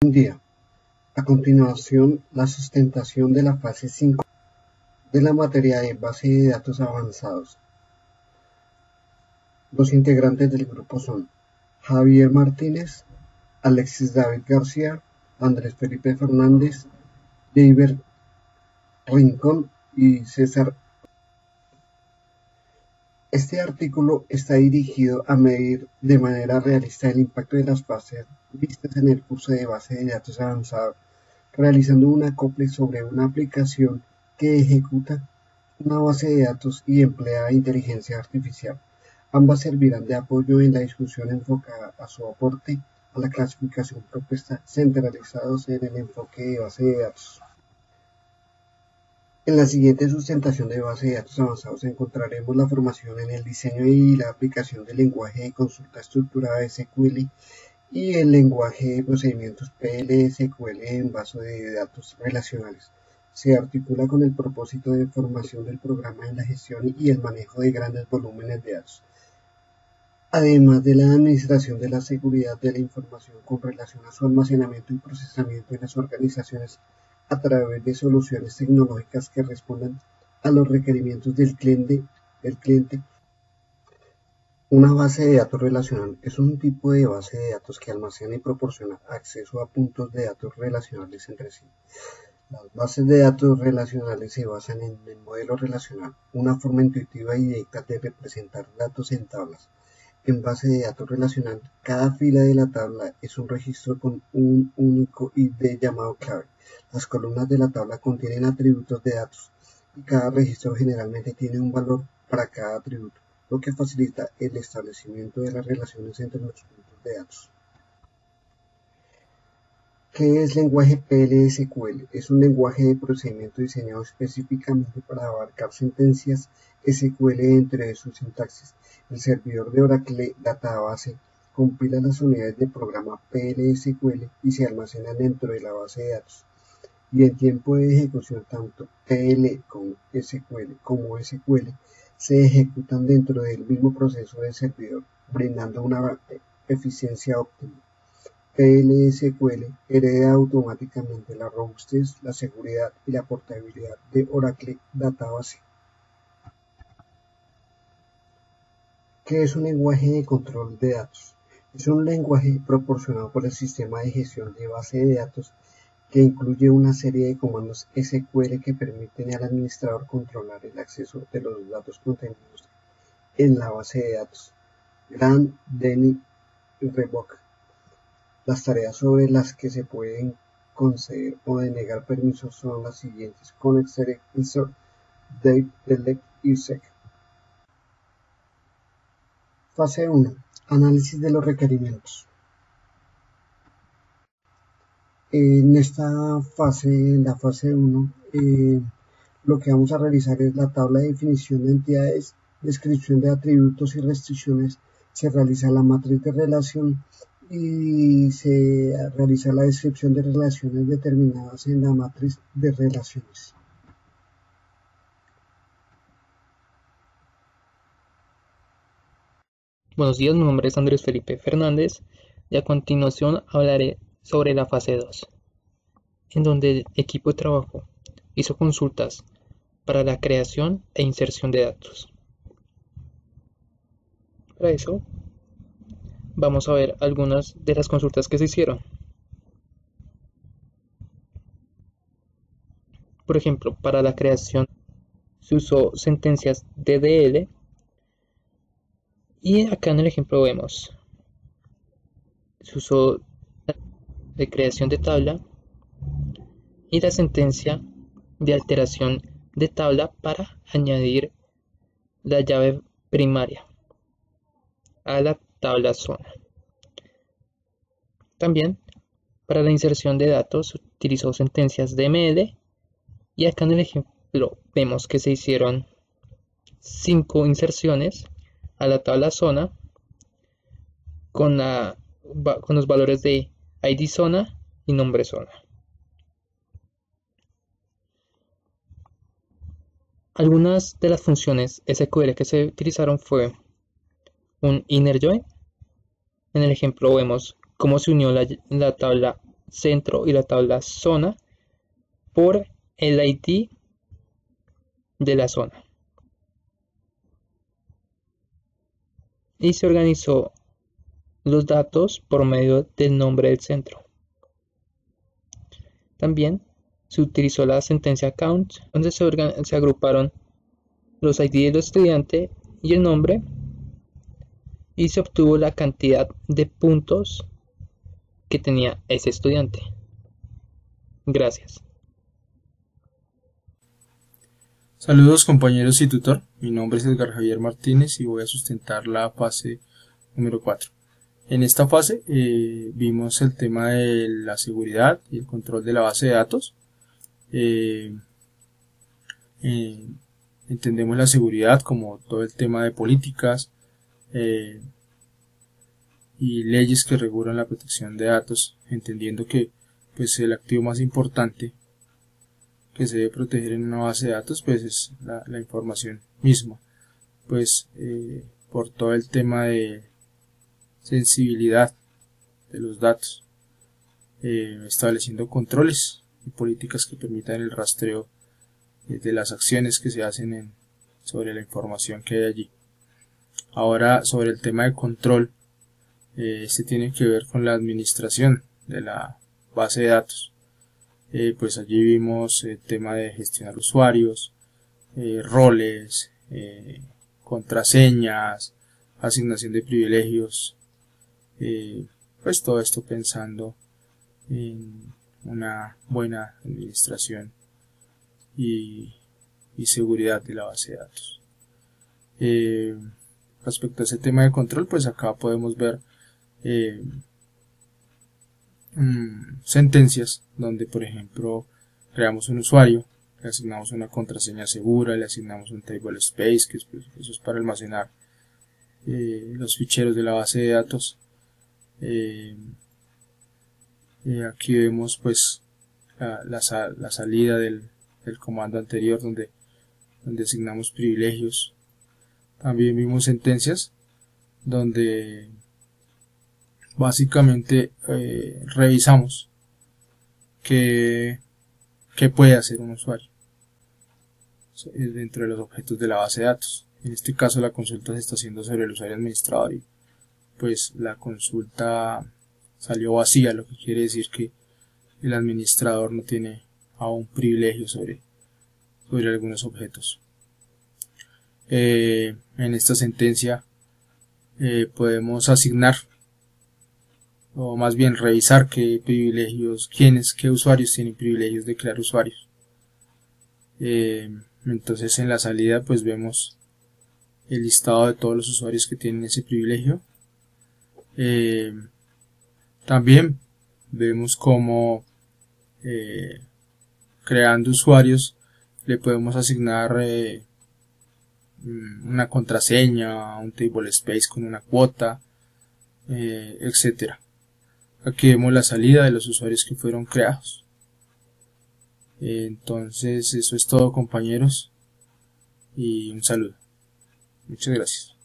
Buen día. A continuación, la sustentación de la fase 5 de la materia de base de datos avanzados. Los integrantes del grupo son Javier Martínez, Alexis David García, Andrés Felipe Fernández, Leiber Rincón y César. Este artículo está dirigido a medir de manera realista el impacto de las fases vistas en el curso de base de datos avanzado, realizando un acople sobre una aplicación que ejecuta una base de datos y emplea inteligencia artificial. Ambas servirán de apoyo en la discusión enfocada a su aporte a la clasificación propuesta, centralizados en el enfoque de base de datos. En la siguiente sustentación de base de datos avanzados encontraremos la formación en el diseño y la aplicación del lenguaje de consulta estructurada SQL y el lenguaje de procedimientos PL/SQL en base de datos relacionales. Se articula con el propósito de formación del programa en la gestión y el manejo de grandes volúmenes de datos, además de la administración de la seguridad de la información con relación a su almacenamiento y procesamiento en las organizaciones a través de soluciones tecnológicas que respondan a los requerimientos del cliente. Una base de datos relacional es un tipo de base de datos que almacena y proporciona acceso a puntos de datos relacionales entre sí. Las bases de datos relacionales se basan en el modelo relacional, una forma intuitiva y directa de representar datos en tablas. En base de datos relacional, cada fila de la tabla es un registro con un único ID llamado clave. Las columnas de la tabla contienen atributos de datos y cada registro generalmente tiene un valor para cada atributo, lo que facilita el establecimiento de las relaciones entre los puntos de datos. ¿Qué es lenguaje PL/SQL? Es un lenguaje de procedimiento diseñado específicamente para abarcar sentencias SQL dentro de su sintaxis. El servidor de Oracle Database compila las unidades de programa PL/SQL y se almacenan dentro de la base de datos. Y en tiempo de ejecución, tanto PL como SQL se ejecutan dentro del mismo proceso del servidor, brindando una eficiencia óptima. PL/SQL hereda automáticamente la robustez, la seguridad y la portabilidad de Oracle Database. ¿Qué es un lenguaje de control de datos? Es un lenguaje proporcionado por el sistema de gestión de base de datos que incluye una serie de comandos SQL que permiten al administrador controlar el acceso de los datos contenidos en la base de datos. Grant, Denny y Revoke. Las tareas sobre las que se pueden conceder o denegar permisos son las siguientes: Connect, Select, Insert, Date, Delete y Sec. Fase 1. Análisis de los requerimientos. En esta fase, en la fase 1, lo que vamos a realizar es la tabla de definición de entidades, descripción de atributos y restricciones. Se realiza la matriz de relación y se realiza la descripción de relaciones determinadas en la matriz de relaciones. Buenos días, mi nombre es Andrés Felipe Fernández y a continuación hablaré sobre la fase 2, en donde el equipo de trabajo hizo consultas para la creación e inserción de datos. Para eso, vamos a ver algunas de las consultas que se hicieron. Por ejemplo, para la creación se usó sentencias DDL y acá en el ejemplo vemos se usó de creación de tabla y la sentencia de alteración de tabla para añadir la llave primaria a la tabla zona. También para la inserción de datos se utilizó sentencias DML y acá en el ejemplo vemos que se hicieron 5 inserciones a la tabla zona con los valores de ID zona y nombre zona. Algunas de las funciones SQL que se utilizaron fue un inner join. En el ejemplo vemos cómo se unió la tabla centro y la tabla zona por el ID de la zona. Y se organizó los datos por medio del nombre del centro. También se utilizó la sentencia count, donde se agruparon los ID del estudiante y el nombre, y se obtuvo la cantidad de puntos que tenía ese estudiante. Gracias. Saludos compañeros y tutor, mi nombre es Edgar Javier Martínez y voy a sustentar la fase número 4. En esta fase vimos el tema de la seguridad y el control de la base de datos. Entendemos la seguridad como todo el tema de políticas y leyes que regulan la protección de datos, entendiendo que pues, el activo más importante que se debe proteger en una base de datos pues es la información misma, pues por todo el tema de sensibilidad de los datos, estableciendo controles y políticas que permitan el rastreo de las acciones que se hacen sobre la información que hay allí. Ahora, sobre el tema de control, este tiene que ver con la administración de la base de datos. Pues allí vimos el tema de gestionar usuarios, roles, contraseñas, asignación de privilegios, pues todo esto pensando en una buena administración y seguridad de la base de datos. Respecto a ese tema de control, pues acá podemos ver sentencias donde, por ejemplo, creamos un usuario, le asignamos una contraseña segura, le asignamos un table space, que eso es para almacenar los ficheros de la base de datos. Aquí vemos pues la salida del comando anterior donde asignamos privilegios. También vimos sentencias donde básicamente revisamos qué puede hacer un usuario dentro de los objetos de la base de datos. En este caso la consulta se está haciendo sobre el usuario administrador y pues la consulta salió vacía, lo que quiere decir que el administrador no tiene aún privilegio sobre algunos objetos. En esta sentencia podemos asignar o más bien revisar qué usuarios tienen privilegios de crear usuarios. Entonces en la salida pues vemos el listado de todos los usuarios que tienen ese privilegio. También vemos cómo creando usuarios le podemos asignar una contraseña, un table space con una cuota, etcétera. Aquí vemos la salida de los usuarios que fueron creados. Entonces eso es todo, compañeros, y un saludo. Muchas gracias.